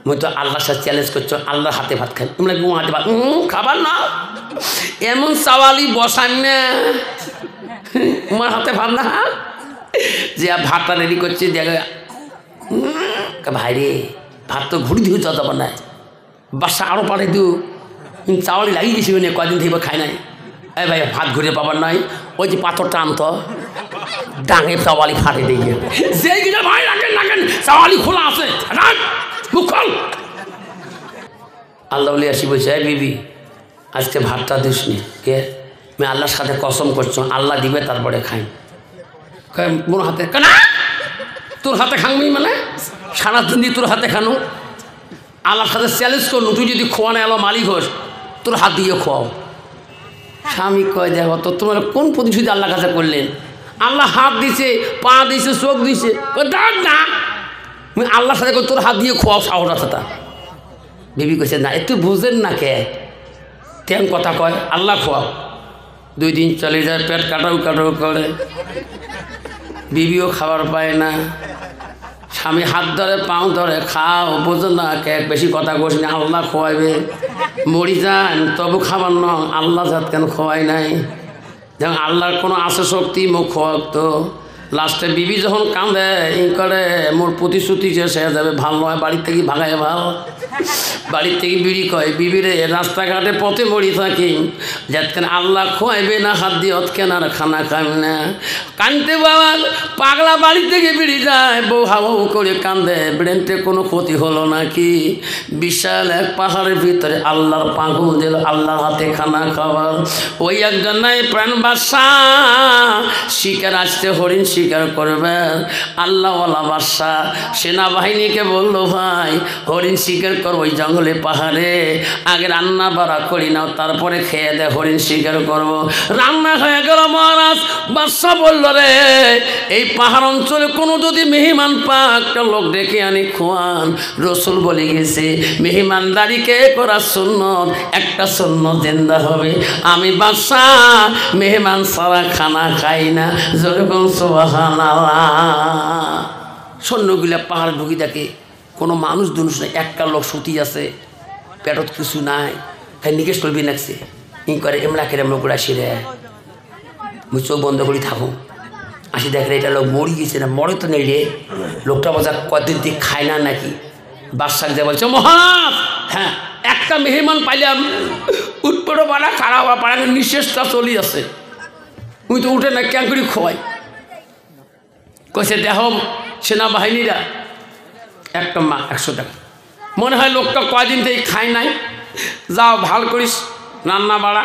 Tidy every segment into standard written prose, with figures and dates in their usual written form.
মুই তো আল্লাহর সাথে চ্যালেঞ্জ করছো, আল্লাহর হাতে ভাত খাই। তোমরা কি হাতে ভাত খাবার না? এমন সওয়ালি বসান না, তোমার হাতে ভাত না। যে ভাতটা রেডি করছে দেখে ভাই রে ভাত তো ঘুরি দিও যত বানায় বাসা আরও পারে দিও, চাওয়ালি লাগিয়ে গেছি মানে কদিন থেকে খাই নাই। এই ভাই ভাত ঘুরে পাবার নাই, ওই যে পাথরটা আনতো ডাঙে চাওয়ালি ফাটে দিয়ে যেই কিনা ভাই রাখেন রাখেন চাওয়ালি খোলা আছে মুখ খোল। আল্লাহ বলে আসি বলছে এই বিবি আজকে ভাতটা দিস নি কে? আমি আল্লাহর সাথে কসম করছো আল্লাহ দিবে তারপরে খাই। মোর হাতে কেনা তোর হাতে খাংবি মানে সারা দিন তোর হাতে খানো? আল্লাহর সাথে চ্যালেঞ্জ করলো তুই যদি খোয়া না আল্লাহ মালিক হোস তোর হাত দিয়ে খোয়াও। স্বামী কয় দেখো তো তোমার কোন প্রতিশ্রুতি আল্লাহর কাছে করলেন? আল্লাহ হাত দিছে, পা দিছে, চোখ দিছে, না তুমি আল্লাহর সাথে তোর হাত দিয়ে খোয়াও সাহস আছে তা। বিবি কইছে না একটু বুঝেন না কে কেন কথা কয় আল্লাহ খোয়াও। 2 দিন চলে যায়, পেট কাটাও কাটাও করে, বিবিও খাবার পায় না। স্বামী হাত ধরে পাও ধরে খাও বোঝো না কে বেশি কথা কোস না আল্লাহ খোয়াইবে। মরি যান তবু খাবার ন আল্লাহ জাত কেন খোয়াই নাই? যেমন আল্লাহর কোনো আছে শক্তি মুখ খোয়াক তো। লাস্টে বিবি যখন কাঁদে ই করে মোর প্রতিশ্রুতি যে সে যাবে ভাল নয়, বাড়ির থেকে ভাগায় ভাল। বাড়ির থেকে বিড়ি কয় বিবিরে রাস্তাঘাটে পথে মরি থাকি যাতকেন আল্লাহ খোয়াইবে না হাত দিয়ে অতকেন আর খানা খাই না। কানতে বাবা পাগলা বাড়ি থেকে বিড়ি যায়, বউ হাউ করে কান্দে ব্রেনতে কোনো ক্ষতি হলো নাকি? বিশাল এক পাহাড়ের ভিতরে আল্লাহর পাগল দিল আল্লাহর হাতে খানা খাবার। ওই একজন নাই প্রাণ বাদশা শিকার আসতে হরিণ শিকার করবে আল্লাহওয়ালা বাদশা সেনাবাহিনীকে বললো ভাই হরিণ শিকার করো ওই জঙ্গলে পাহাড়ে, আগে রান্না বাড়া করি নাও তারপরে খেয়ে দে হরিণ শিকার করবো। রান্না হয়ে গেল মহারাজ বাদশা বলল রে এই পাহাড় অঞ্চলে কোনো যদি মেহমান পা একটা লোক ডেকে আনি খোয়ান। রসুল বলে গেছে মেহমানদারিকে করা সুন্নত, একটা সুন্নত জিন্দা হবে। আমি বাদশা মেহমান সারা খানা খাই না, যেরকম সুবহানাল্লাহ। সৈন্যগুলা পাহাড় ঢুকি দেখে কোনো মানুষ দুনুষ নাই, একটা লোক সুতি আছে পেটত কিছু নাই, খাই নিকেশ করবি নাকছে ই করে এমরা কেরে মুকুড়া সিরে মুই চোখ বন্ধ করি থাকো আসি দেখে এটা লোক মরি গেছে না মরে তো নেই রে। লোকটা বোঝা কদিন দিয়ে খায় না নাকি? বাদশাহ যে বলছে মহারাজ হ্যাঁ একটা মেহমান পাইলাম উৎপড়ো পাড়া খারাপ পাড়া নিঃশেষটা চলি আছে, উই তো উঠে না ক্যাং করি খোয়াই। কইছে দেহ সেনাবাহিনীরা একটা মা 100 টাকা। মনে হয় লোকটা কয়দিন থেকে খায় নাই, যাও ভাল করিস রান্না বাড়া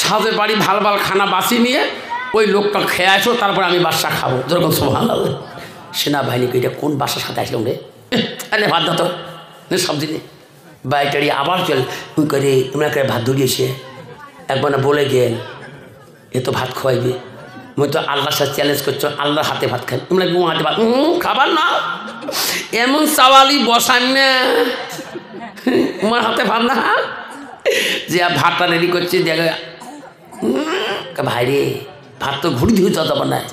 সাজে বাড়ি ভাল ভাল খানা বাঁচি নিয়ে ওই লোকটা খেয়ে আসো তারপর আমি বাদশা খাবো, যেরকম সুবহানাল্লাহ। সেনাবাহিনীকে এটা কোন বাসার সাথে আসলাম রে? আরে ভাত দাও তো সব দিনে বাইটারি আবার চল তুই করে তোমরা ভাত ধরিয়েছে একবার না বলে গেল এ তো ভাত খোয়াইবে। মুই তো আল্লাহর সাথে চ্যালেঞ্জ করছো আল্লাহর হাতে ভাত খাই। তোমরা কি হাতে ভাত খাবার না? এমন চাওয়ালি বসান না, তোমার হাতে ভাত না। যে ভাতটা রেডি করছে দেখে ভাই রে ভাত তো ঘুরি দিও যত বানায়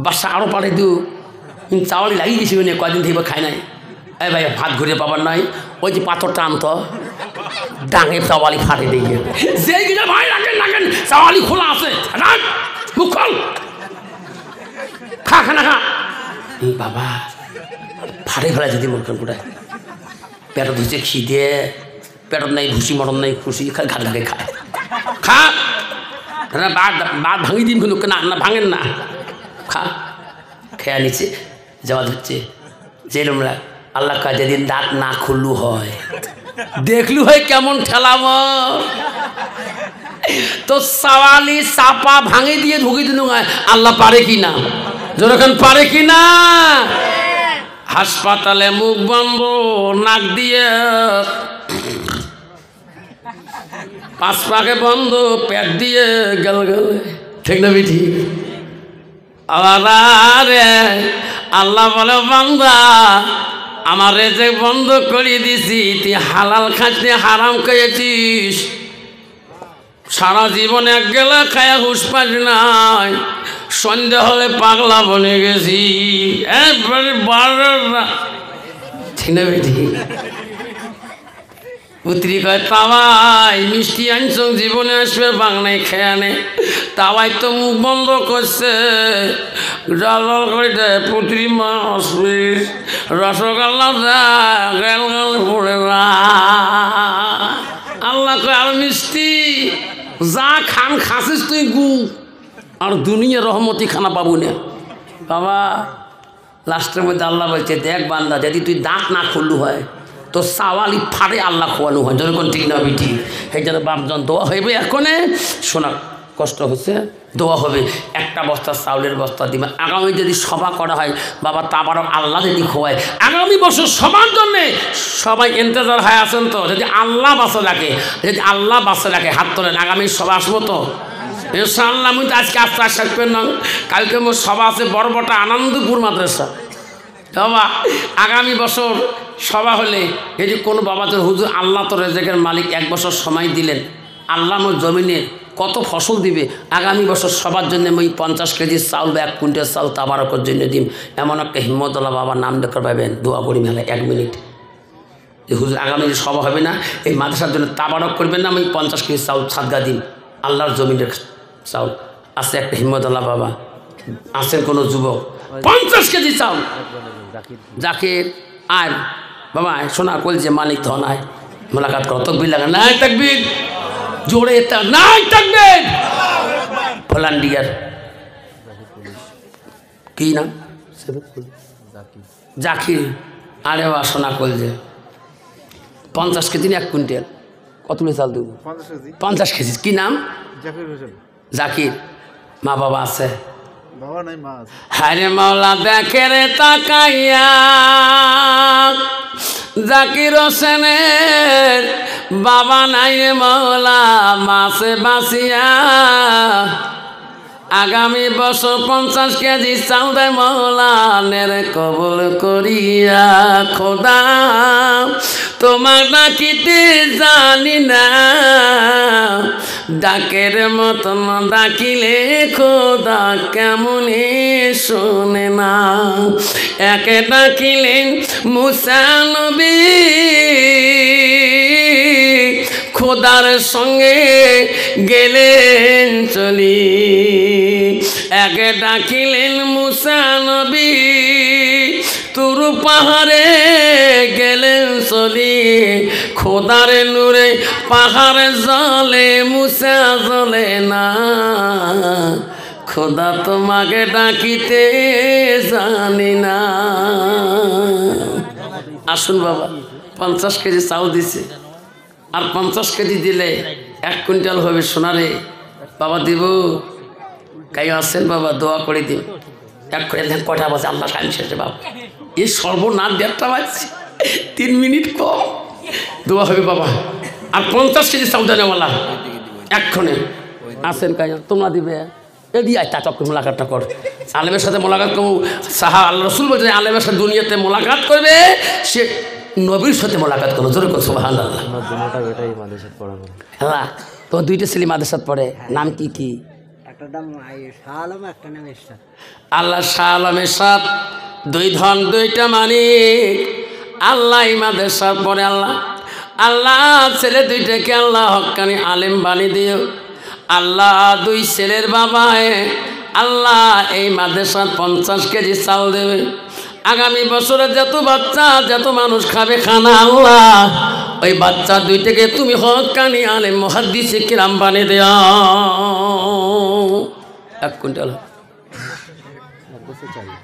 বাসা আরও পারে দিও, চাওয়ালি লাগিয়ে গেছি মানে কদিন থেকে খাই নাই। এই ভাই ভাত ঘুরে পাবার নাই, ওই যে পাথরটা আনতো ডাঙে চাওয়ালি ফাটে দিয়ে যেই কিনা ভাই রাখেন রাখেন চাওয়ালি খোলা আছে মুখ খোল খা খানা খা। বাবা ফাটে ফেলা যদি মরকান কোটায় পেটত ধুচ্ছে খিদে পেটত নাই ভুসি মরণ নাই খুশি ঘাট ঘাটে খায় খা বাদ ভাঙি দিন কিন্তু না না ভাঙেন না খা। খেয়া নিচ্ছে যাওয়া ধরছে যেরমরা আল্লাহ কা যেদিন দাঁত না খুললু হয় দেখলু হয় কেমন ঠেলাম তো সাওয়ালি চাপা ভাঙে দিয়ে ঢুকি দিল আল্লাহ পারে কি না? যখন পারে কি না? হাসপাতালে মুখ বন্ধ নাক দিয়ে পাঁচ পাকে বন্ধ পেট দিয়ে গেল গেল ঠিক না বিধি? আবার আল্লাহ বলে বান্দা আমার যে বন্ধ করে দিছি তুই হালাল খাচ্ছি হারাম খেয়েছিস, সারা জীবন এক গেলা খায়া হুশ পাস নাই, সন্ধ্যা হলে পাগলা বনে গেছি একবারে 12 ঠিক না বেটি? পুত্রী কয় তাওয়াই মিষ্টি আনছ জীবনে আসবে বাংলায় খেয়ে আনে। তাওয়াই তো মুখ বন্ধ করছে, জল করে দেয় পুত্রী মা আসবে, রসগোল্লা গেল গেল পড়ে না। আল্লাহ কয় আর মিষ্টি যা খান খাসিস তুই গু, আর দুনিয়া রহমতি খানা পাবো না বাবা। লাস্টের মধ্যে আল্লাহ বলছে দেখ বান্দা, যদি তুই দাঁত না খুললু হয় তো সাওয়ালি ফাড়ে আল্লাহ খোয়ানো হয়, যখন ঠিক না বিটি। সেই জন্য বাপজন দোয়া হইবে, এখনে শোনা কষ্ট হচ্ছে, দোয়া হবে। একটা বস্তা চাউলের বস্তা দিবে। আগামী যদি সভা করা হয় বাবা, তাবারক আল্লাহ যদি খোয়ায় আগামী বছর সবার জন্যে সবাই ইন্তজার হয়ে আছেন তো, যদি আল্লাহ বাঁচে রাখে, যদি আল্লাহ বাঁচে রাখে হাত তোলেন, আগামী সভা আসবো তো ইনশাআল্লাহ। আমি তো আজকে আসতে আসবেন না, কালকে মোর সভা আছে বড়বটা আনন্দপুর মাদ্রাসা বাবা। আগামী বছর সভা হলে যদি কোনো বাবা তোর হুজুর আল্লাহ তো রেজেকের মালিক, 1 বছর সময় দিলেন, আল্লাহ মোর জমিনে কত ফসল দিবে। আগামী বছর সবার জন্য আমি 50 কেজি চাউল বা 1 কুইন্টাল চাউল তাবারকের জন্য দিম। এমন একটা হিম্মতওয়ালা বাবার নাম দেখতে পাবেন, দোয়া করি মেলা 1 মিনিট। যে হুজুর আগামী যে সভা হবে না, এই মাদ্রাসার জন্য তাবারক করবেন না, আমি 50 কেজি চাউল সাদগা দিন, আল্লাহর জমিনের চাউল। আছে একটা হিম্মতওয়ালা বাবা, আছেন কোনো যুবক, 50 কেজি চাউল। জাকির আর বাবা শোনা কল যে মালিক ধন আয় মোলাকাত কর, তকবির লাগা নাই তাকবীর জোরে নাই তাকবীর। ভলান্টিয়ার কি নাম? জাকির। আরে বা শোনা কল যে 50 কেজি 1 কুইন্টাল কত চাল দেব? 50 কেজি। কি নাম? জাকির। মা বাবা আছে? হারে মাওলা দেখে রে তাকাইয়া জাকির হোসেনের বাবা নাই রে মাওলা মাসে বাঁচিয়া। আগামী বছর 50 কেজি চাল দে মাওলা নেরে কবুল করিয়া। খোদা তোমার ডাকিতে জানি না, ডাকের মতন ডাকিলে খোদা কেমনে শোনে না। একে ডাকিলেন মুসা নবী খোদার সঙ্গে গেলেন চলি। একে ডাকিলেন মুসা নবী তুর পাহাড়ে গেলেন চলি। খোদার নূরে পাহাড়ে জলে মুসা জলে না। খোদা তোমাকে ডাকিতে জানি না। আসুন বাবা, 50 কেজি চাউল দিছে, আর 50 কেজি দিলে 1 কুইন্টাল হবে। সোনারে বাবা দিব কাই আসেন বাবা, দোয়া করে দিন। 1 কুইন্টাল কটা বাজে? আল্লাহ টাইম শেষে বাবা, এই সর্বনাশ 1:30 বাজছে, 3 মিনিট কম। দোয়া হবে বাবা। আর 50 কেজি চাউল দেওয়ালা এক্ষণে আসেন কাই তোমরা দিবে। এদি আয় তা চক্কর মোলাকাতটা কর, আলেমের সাথে মোলাকাত করবো। সাহা আল্লাহ রসুল বলছে আলেমের সাথে দুনিয়াতে মোলাকাত করবে সে নবীর সাথে মোলাকাত করো। জোরে করছো সুবহানাল্লাহ। হ্যাঁ, তোমার 2টা ছেলে মাদ্রাসাত পড়ে, নাম কি কি? একটা নাম শাহ আলম, একটা নাম ইরশাদ। আল্লাহ শাহ আলম ইরশাদ, 2 ধন 2টা মানিক। আল্লাহ মাদ্রাসাত পড়ে। আল্লাহ আল্লাহ ছেলে 2টাকে আল্লাহ হক্কানি আলেম বানিয়ে দিও। আল্লাহ 2 ছেলের বাবা আল্লাহ এই মাদ্রাসাত 50 কেজি চাল দেবে। আগামী বছরে যত বাচ্চা যত মানুষ খাবে খানা আল্লাহ ওই বাচ্চা 2টাকে তুমি হক্কানি আলেম মুহাদ্দিসে কিরাম বানিয়ে দেও। 1 কুইন্টাল।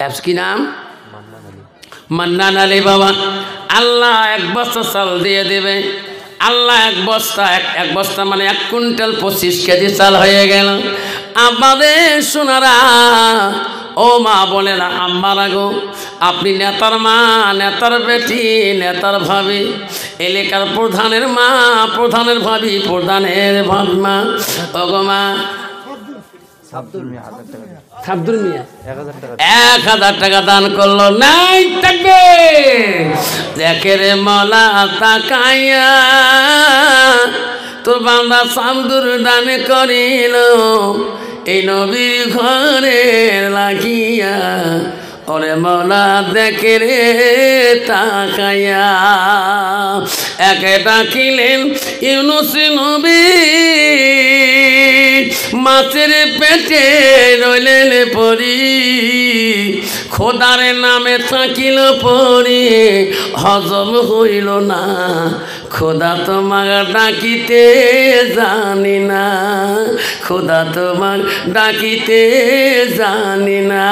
অ্যাপস কি নাম? মান্নান আলী বাবা। আল্লাহ 1 বস্তা চাল দিয়ে দেবে। আল্লাহ 1 বস্তা 1 বস্তা মানে 1 কুইন্টাল 25 কেজি চাল হয়ে গেল। আমাদের সোনারা ও মা বোনেরা আম্মারা গো, আপনি নেতার মা, নেতার বেটি, নেতার ভাবি, এলাকার প্রধানের মা, প্রধানের ভাবি, প্রধানের মা, ওগো মা সাবদুল মিয়া 1000 টাকা দান করলো। নাই থাকবে দেখে রে মলা তাকাইয়া তোর বান্দা সাবদুর দান করিল এই নবীর ঘরে লাগিয়া। ওরে মৌলা দেখে রে তাকাইয়া একে ডাকিলেন ইউনুস নবী, মাছের পেটে রইলেন পরি, খোদার নামে থাকিল পরি, হজম হইল না, খোদা তোমার ডাকিতে জানি না, খোদা তোমার ডাকিতে জানি না।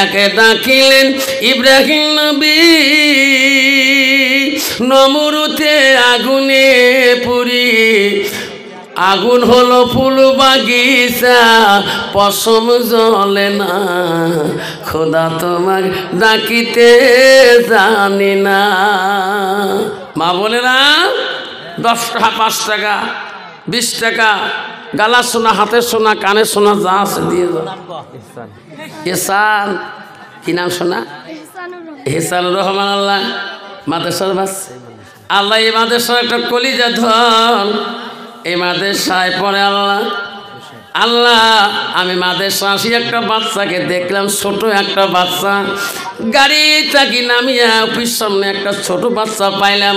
একে ডাকিলেন ইব্রাহিম নবী, নমরুতে আগুনে পুরি, আগুন হলো ফুল বাগিচা, পশম জ্বলে না, খোদা তোমার ডাকিতে জানি না। মা বলে না 10 টাকা 5 টাকা 20 টাকা গালা শোনা, হাতে শোনা, কানে শোনা, যা আছে দিয়ে যাও। এহসান কি নাম শোনা? এহসানুর রহমান। আল্লাহ মাদ্রাসার বাস, আল্লাহ এই মাদ্রাসার একটা কলিজা ধন, এই মাদ্রাসায় পড়ে। আল্লাহ আল্লাহ আমি মাদ্রাসা আসি, একটা বাচ্চাকে দেখলাম, ছোট একটা বাচ্চা, গাড়ি থাকি নামিয়া অফিস সামনে একটা ছোট বাচ্চা পাইলাম,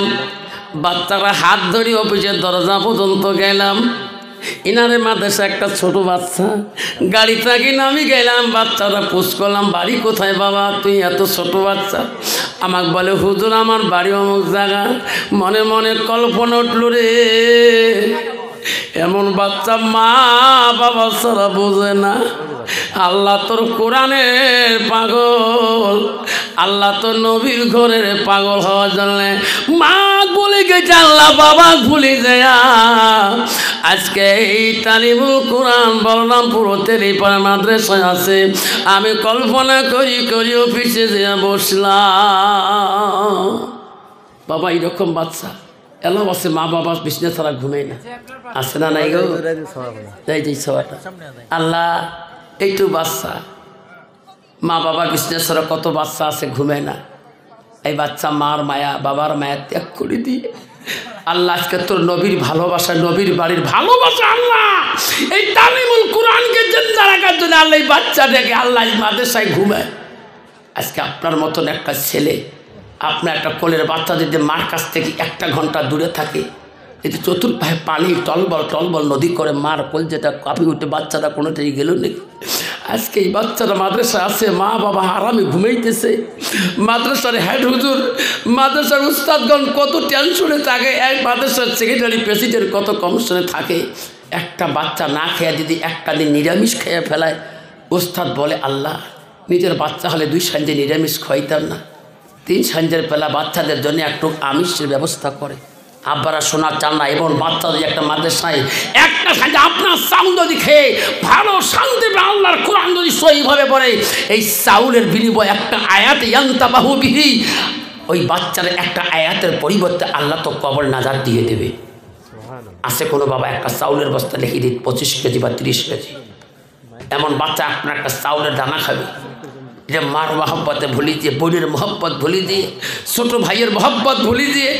বাচ্চারা হাত ধরি অফিসের দরজা পর্যন্ত গেলাম। ইনারে মাদ্রাসা একটা ছোট বাচ্চা, গাড়ি থাকি নামি গেলাম, বাচ্চারা পুষ করলাম, বাড়ি কোথায় বাবা, তুই এত ছোট বাচ্চা? আমাকে বলে হুজুর আমার বাড়ি অমুক জায়গা। মনে মনে কল্পনা উঠল রে, এমন বাচ্চা মা বাবা ছাড়া বোঝে না। আল্লাহ তোর কোরআনের পাগল, আল্লাহ তোর নবীর ঘরের পাগল হওয়ার জন্য মা বলে গেছে, আল্লাহ বাবা ভুলে যায়। আজকে এই তালিমুল কোরআন বলরামপুর তেলিপাড়া মাদ্রাসায় আছে, আমি কল্পনা করি করি অফিসে যেয়ে বসলাম। বাবা এইরকম বাচ্চা এলো বসে, মা বাবা বিছনা ছাড়া ঘুমায় না, আছে না নাই গো? এই যে সবাইটা আল্লাহ এইটু বাচ্চা, মা বাবা বিছনা ছাড়া কত বাচ্চা আছে ঘুমায় না। এই বাচ্চা মার মায়া বাবার মায়া ত্যাগ করে দিয়ে আল্লাহ আজকে তোর নবীর ভালোবাসা, নবীর বাড়ির ভালোবাসা, আল্লাহ এই তালিমুল কোরআনকে জিন্দা রাখার জন্য আল্লাহ এই বাচ্চাটাকে আল্লাহ মাদ্রাসায় ঘুমায়। আজকে আপনার মতন একটা ছেলে, আপনার একটা কোলের বাচ্চা যদি মার কাছ থেকে 1 ঘন্টা দূরে থাকে, যদি চতুর্পায়ে পানি টলবল টলবল নদী করে মার কোল যেটা কাঁপি উঠে, বাচ্চাটা কোনোটাই গেল নাকি? আজকে এই বাচ্চারা মাদ্রাসা আছে, মা বাবা আরামে ঘুমাইতেছে। মাদ্রাসার হেড হুজুর, মাদ্রাসার উস্তাদগণ কত টেনশনে থাকে, এক মাদ্রাসার সেক্রেটারি প্রেসিডেন্ট কত কমিশনে থাকে। একটা বাচ্চা না খেয়ে যদি একটা দিন নিরামিষ খেয়ে ফেলায়, উস্তাদ বলে আল্লাহ নিজের বাচ্চা হলে 2 সাঞ্জে নিরামিষ খাইতাম না, 3 সাঞ্জের বেলা বাচ্চাদের জন্য একটু আমিষের ব্যবস্থা করে। আব্বারা শোনা চান না, এবং বাচ্চা যদি একটা মাদ্রাসায় একটা সাঞ্জে আপনার চাউল যদি খেয়ে ভালো শান্তি আল্লাহর কোরআন যদি সহিভাবে পড়ে, এই চাউলের বিনিময়ে একটা আয়াতে ইয়ান্তাবাহু বিহি, ওই বাচ্চার একটা আয়াতের পরিবর্তে আল্লাহ তো কবর নাজাত দিয়ে দেবে। আছে কোনো বাবা একটা চাউলের বস্তা লিখে দিই 25 কেজি বা 30 কেজি, এমন বাচ্চা আপনার একটা চাউলের দানা খাবে, যে মার মহব্বতে ভুলি দিয়ে, বোনের মহব্বত ভুলি দিয়ে, ছোটো ভাইয়ের মহব্বত ভুলি দিয়ে,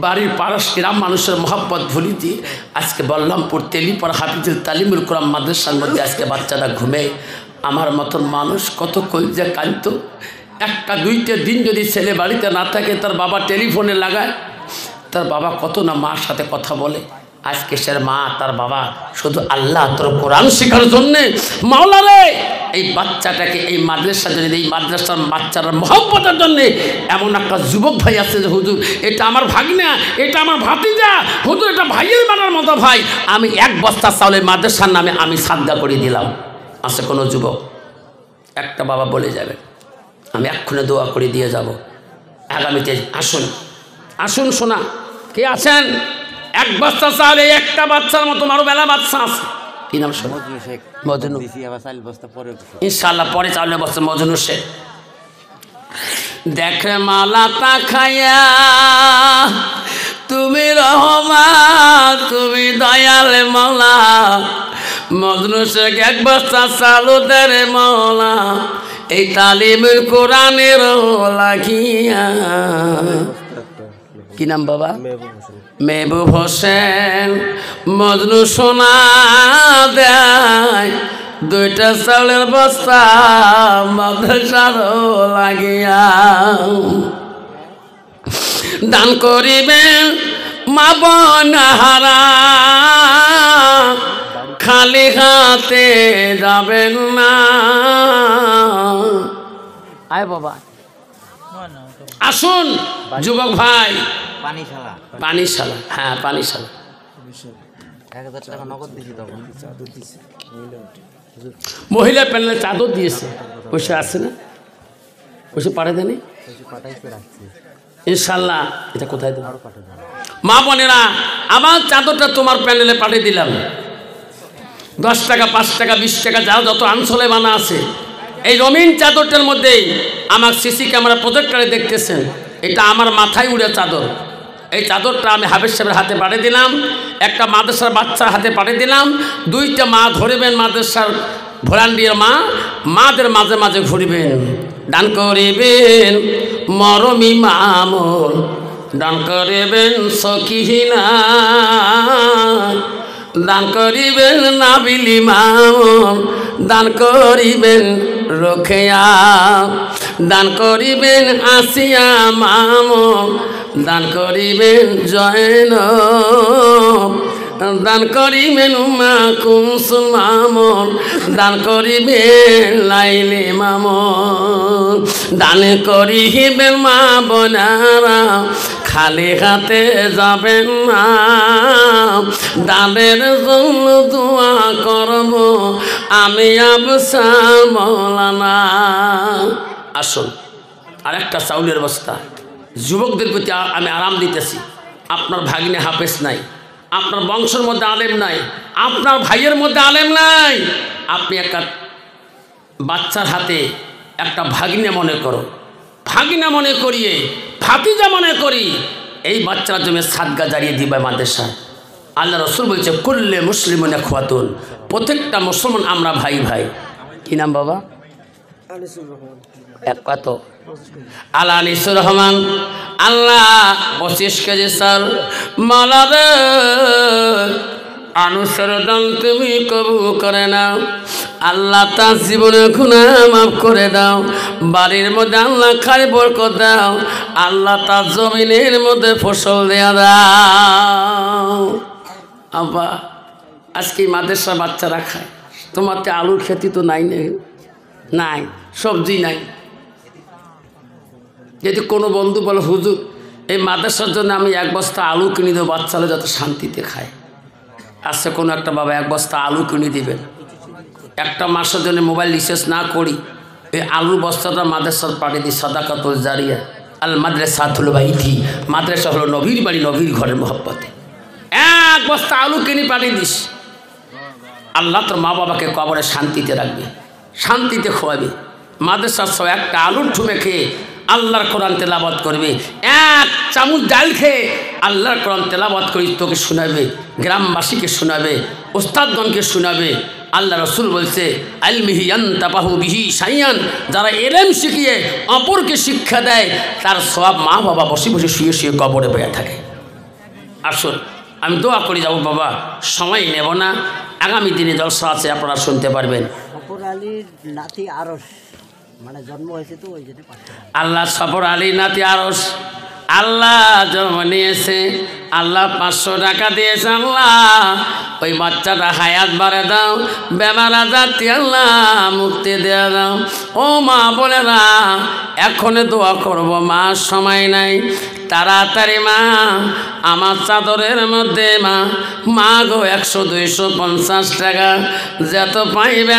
বাড়ির পারস গ্রাম মানুষের মহব্বত ভুলি দিয়ে, আজকে বল্লমপুর তেলিপাড়া হাফিজুল তালিমুল কোরআন মাদ্রাসার মধ্যে আজকে বাচ্চারা ঘুমে। আমার মতন মানুষ কত কলজা কান্ত। 1-2 দিন যদি ছেলে বাড়িতে না থাকে, তার বাবা টেলিফোনে লাগায়, তার বাবা কত না মার সাথে কথা বলে। আজকে সে মা তার বাবা শুধু আল্লাহ তোর কোরআন শেখার জন্যে, মাওলা রে এই বাচ্চাটাকে এই মাদ্রাসা যদি, এই মাদ্রাসার বাচ্চার মহব্বতের জন্যে এমন একটা যুবক ভাই আছে যে হুজুর এটা আমার ভাগনা, এটা আমার ভাতিজা, হুজুর এটা ভাইয়ের মানার মতো ভাই, আমি 1 বস্তা চাউলে মাদ্রাসার নামে আমি সাদগা করে দিলাম। আছে কোনো যুবক? একটা বাবা বলে যাবে আমি এক্ষুনি দোয়া করে দিয়ে যাব। আগামীতে আসুন আসুন শোনা কে আছেন? 1 বস্তা চাউলে একটা বাচ্চার মতো আরো বেলা বাচ্চা আছে। কি নাম? মজনু। ইনশাল্লাহ পরে চাউলে বসে মজনু শেখ। দেখে মালা তা খায়া তুমি রহমান, তুমি দয়াল মাওলা, মজনু শেখ 1 বস্তা চালু দেরে মাওলা, এই তালিমের কোরআনের লাগিয়া। কি নাম বাবা? মেহবুব হোসেন। মজনু সোনা দেয় 2টা চাউলের বস্তা মাদ্রাসার লাগিয়া। দান করিবেন মা বোনাহারা, খালি হাতে যাবেন না। আয় বাবা আসুন যুবক ভাই। পানিশালা, হ্যাঁ পানিশালা। 1000 টাকা নগদ দিয়েছি তখন। মহিলা প্যানেলে চাদর দিয়েছে, পয়সা আছে না? পয়সা পাঠিয়ে দেনি ইনশাল্লাহ। এটা কোথায় দেবো? মা বোনেরা, আমার চাদরটা তোমার প্যানেলে পাঠিয়ে দিলাম। 10 টাকা, 5 টাকা, 20 টাকা, যা যত আনসলে বানা আছে, এই রঙিন চাদরটার মধ্যেই আমার সিসি ক্যামেরা প্রজেক্টরে দেখতেছেন, এটা আমার মাথায় উড়ে চাদর। এই চাদরটা আমি হাফেজ সাহেবের হাতে পাঠিয়ে দিলাম, একটা মাদ্রাসার বাচ্চার হাতে পাঠিয়ে দিলাম। 2টা মা ধরবেন, মাদ্রাসার ভলান্টিয়ার মাদের মাঝে মাঝে ঘুরবেন। দান করিবেন মরমি মামুন, দান করিবেন সকিহিনা, দান করিবেন নাবিলি মামুন, দান করিবেন রোকেয়া, দান করিবেন আসিয়া মামুন, দান করিবেন জয়নব, দান করিবেন উমা কুমসুম মামুন, দান করিবেন লাইলি মামুন। দান করিবেন মা বোনারা, খালি হাতে যাবেন না। দানের জন্য দোয়া করব আমি আফসার মৌলানা। আসুন, আরেকটা চাউলের বস্তা। যুবকদের প্রতি আমি আরাম দিতেছি। আপনার ভাগ্নে হাফেজ নাই, আপনার বংশের মধ্যে আলেম নাই, আপনার ভাইয়ের মধ্যে আলেম নাই। আপনি একটা বাচ্চার হাতে একটা ভাগ্নে মনে করো, ভাগিনা মনে করিয়ে, ভাতিজা মনে করি, এই বাচ্চারা জমে সাদগা জারিয়ে দিবে মাদ্রাসা। আল্লাহ রসুল বলছে কুল্লে মুসলিমুন ইখওয়াতুন, প্রত্যেকটা মুসলমান আমরা ভাই ভাই। কি নাম বাবা? কত? আনিসুর রহমান। আল্লাহ 25 কেজি চাল মালারে আনুসর দান তুমি কবুল করে নাও। আল্লাহ তার জীবনে গুনাহ মাফ করে দাও। বাড়ির মধ্যে আল্লাহ খাই বরকত দাও। আল্লাহ তার জমিনের মধ্যে ফসল দেয়া দাও। আব্বা আজকে মাদ্রাসা বাচ্চারা খায়, তোমার তো আলুর খেতি তো নাই, নাই সবজি নাই। যদি কোনো বন্ধু বলে হুজুর এই মাদ্রাসার জন্য আমি 1 বস্তা আলু কিনে দেবো, বাচ্চারা যাতে শান্তিতে খায়, আজকে কোনো একটা বাবা 1 বস্তা আলু কিনে দিবেন। একটা মাসের জন্য মোবাইল রিচার্জ না করি, এই আলুর বস্তাটা মাদ্রাসার পাঠিয়ে দিই। সাদাকাতুল জারিয়া। আল মাদ্রাসাতুল বাইতি, মাদ্রাসা হলো নবীর বাড়ি, নবীর ঘরের মহব্বতে। 1 বস্তা আলু কিনে পাঠিয়ে দিস। আল্লাহ তোর মা বাবাকে কবরে শান্তিতে রাখবে, শান্তিতে খোয়াবে। মাদ্রাসার সব একটা আলুর ঠুমে খেয়ে আল্লাহর কোরআন তেলাওয়াত করবে, 1 চামচ ডাল খেয়ে আল্লাহর কোরআন তেলাওয়াত করে তোকে শোনাবে, গ্রামবাসীকে শোনাবে, ওস্তাদগণকে শোনাবে। আল্লাহ রসুল বলছে আলমিহি ইয়ান্তাবাহু বিহি শাইয়ান, যারা এলেম শিখিয়ে অপরকে শিক্ষা দেয় তার সব মা বাবা বসে বসে শুয়ে শুয়ে কবরে বয়ে থাকে। আসুন আমি দোয়া করে যাব বাবা, সময় নেব না। আগামী দিনে জলসা আছে, আপনারা শুনতে পারবেন। সফর আলীর নাতি আরশ, মানে জন্ম হয়েছে তো ওই জন্য। আল্লাহ সফর আলী নাতি আরশ, আল্লাহ জন্ম নিয়েছে, আল্লাহ 500 টাকা দিয়েছে। আল্লাহ ওই বাচ্চাটা হায়াত বাড়ে দাও, বেমার আজার আল্লাহ মুক্তি দিয়ে দাও। ও মা বোনেরা, এখন দোয়া করব মা, সময় নাই, তাড়াতাড়ি মা আমার চাদরের মধ্যে মা গো 100, 250 টাকা যত পাইবেন মা